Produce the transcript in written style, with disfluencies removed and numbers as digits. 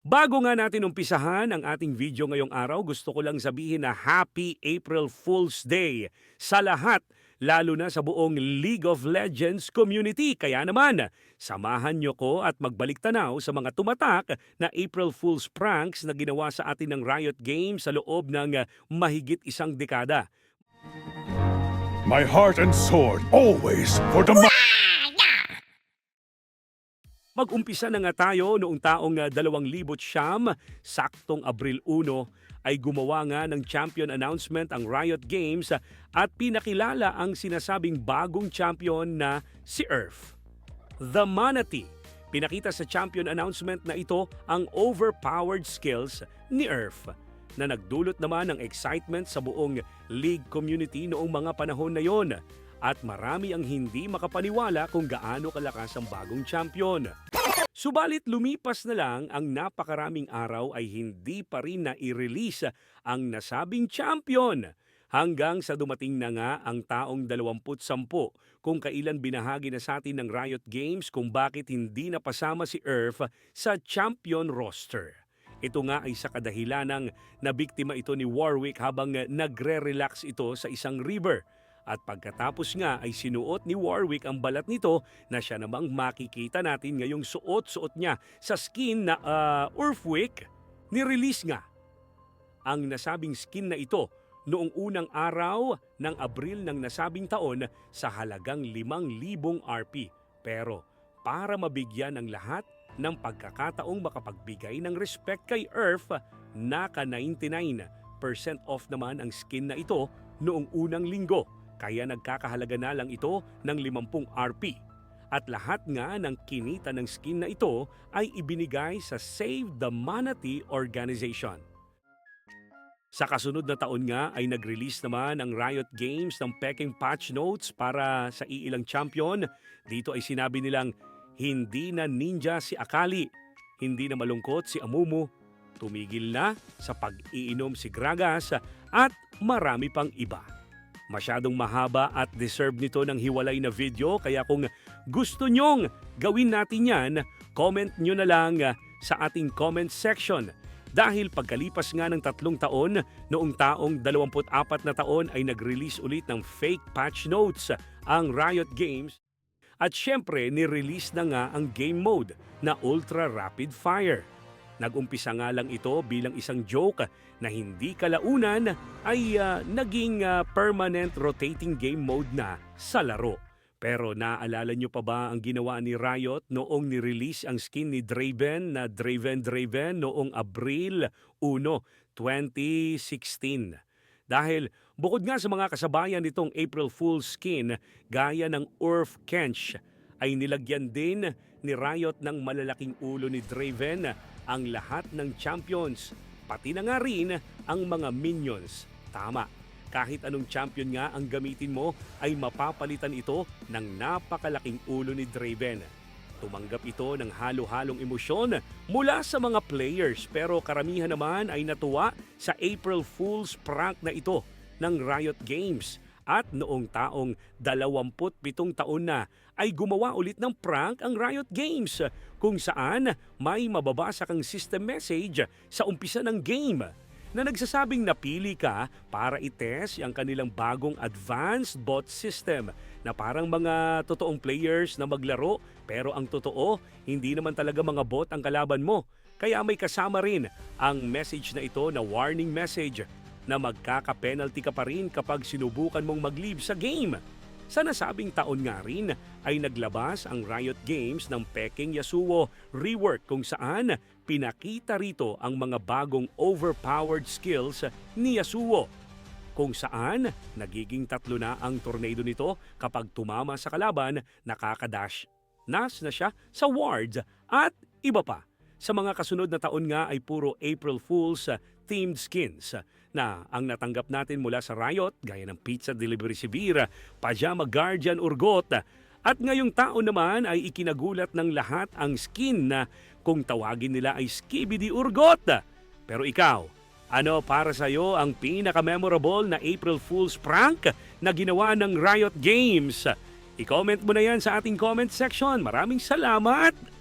Bago nga natin umpisahan ang ating video ngayong araw, gusto ko lang sabihin na Happy April Fool's Day sa lahat, lalo na sa buong League of Legends community. Kaya naman, samahan nyo ko at magbalik tanaw sa mga tumatak na April Fool's pranks na ginawa sa atin ng Riot Games sa loob ng mahigit isang dekada. My heart and sword, always for the Mag-umpisa na nga tayo noong taong 2009, saktong Abril 1, ay gumawa nga ng champion announcement ang Riot Games at pinakilala ang sinasabing bagong champion na si Earth. The Manatee. Pinakita sa champion announcement na ito ang overpowered skills ni Earth na nagdulot naman ng excitement sa buong league community noong mga panahon na yon. At marami ang hindi makapaniwala kung gaano kalakas ang bagong champion. Subalit lumipas na lang ang napakaraming araw ay hindi pa rin na-release ang nasabing champion. Hanggang sa dumating na nga ang taong 2010 kung kailan binahagi na sa atin ng Riot Games kung bakit hindi napasama si Earth sa champion roster. Ito nga ay sa kadahilanang nabiktima ito ni Warwick habang nagre-relax ito sa isang river. At pagkatapos nga ay sinuot ni Warwick ang balat nito na siya namang makikita natin ngayong suot-suot niya sa skin na Earthwick. Nirelease nga ang nasabing skin na ito noong unang araw ng Abril ng nasabing taon sa halagang 5,000 RP. Pero para mabigyan ng lahat ng pagkakataong makapagbigay ng respect kay Earth, naka 99% off naman ang skin na ito noong unang linggo. Kaya nagkakahalaga na lang ito ng 50 RP. At lahat nga ng kinita ng skin na ito ay ibinigay sa Save the Manatee Organization. Sa kasunod na taon nga ay nag-release naman ang Riot Games ng peking patch notes para sa iilang champion. Dito ay sinabi nilang hindi na ninja si Akali, hindi na malungkot si Amumu, tumigil na sa pag-iinom si Gragas at marami pang iba. Masyadong mahaba at deserve nito ng hiwalay na video kaya kung gusto nyong gawin natin yan, comment nyo na lang sa ating comment section. Dahil pagkalipas nga ng 3 taon, noong taong 24 na taon ay nag-release ulit ng fake patch notes ang Riot Games. At syempre, nirelease na nga ang game mode na Ultra Rapid Fire. Nag-umpisa nga lang ito bilang isang joke na hindi kalaunan ay naging permanent rotating game mode na sa laro. Pero naalala nyo pa ba ang ginawa ni Riot noong nirelease ang skin ni Draven na Draven noong Abril 1, 2016? Dahil bukod nga sa mga kasabayan nitong April Fool's skin gaya ng Earth Kench, ay nilagyan din ni Riot ng malalaking ulo ni Draven ang lahat ng champions, pati na nga rin ang mga minions. Tama, kahit anong champion nga ang gamitin mo ay mapapalitan ito ng napakalaking ulo ni Draven. Tumanggap ito ng halo-halong emosyon mula sa mga players pero karamihan naman ay natuwa sa April Fool's prank na ito ng Riot Games. At noong taong 27 taon na ay gumawa ulit ng prank ang Riot Games kung saan may mababasa kang system message sa umpisa ng game na nagsasabing napili ka para itest ang kanilang bagong advanced bot system na parang mga totoong players na maglaro pero ang totoo hindi naman talaga mga bot ang kalaban mo. Kaya may kasama rin ang message na ito na warning message na magkaka-penalty ka pa rin kapag sinubukan mong mag-leave sa game. Sa nasabing taon nga rin ay naglabas ang Riot Games ng Peking Yasuo rework kung saan pinakita rito ang mga bagong overpowered skills ni Yasuo. Kung saan nagiging 3 na ang tornado nito kapag tumama sa kalaban, nakakadash. Nas na siya sa wards at iba pa. Sa mga kasunod na taon nga ay puro April Fool's themed skins na ang natanggap natin mula sa Riot gaya ng Pizza Delivery Severe, Pajama Guardian Urgot. At ngayong taon naman ay ikinagulat ng lahat ang skin na kung tawagin nila ay Skibidi Urgot. Pero ikaw, ano para sa iyo ang pinaka-memorable na April Fool's prank na ginawa ng Riot Games? I-comment mo na yan sa ating comment section. Maraming salamat!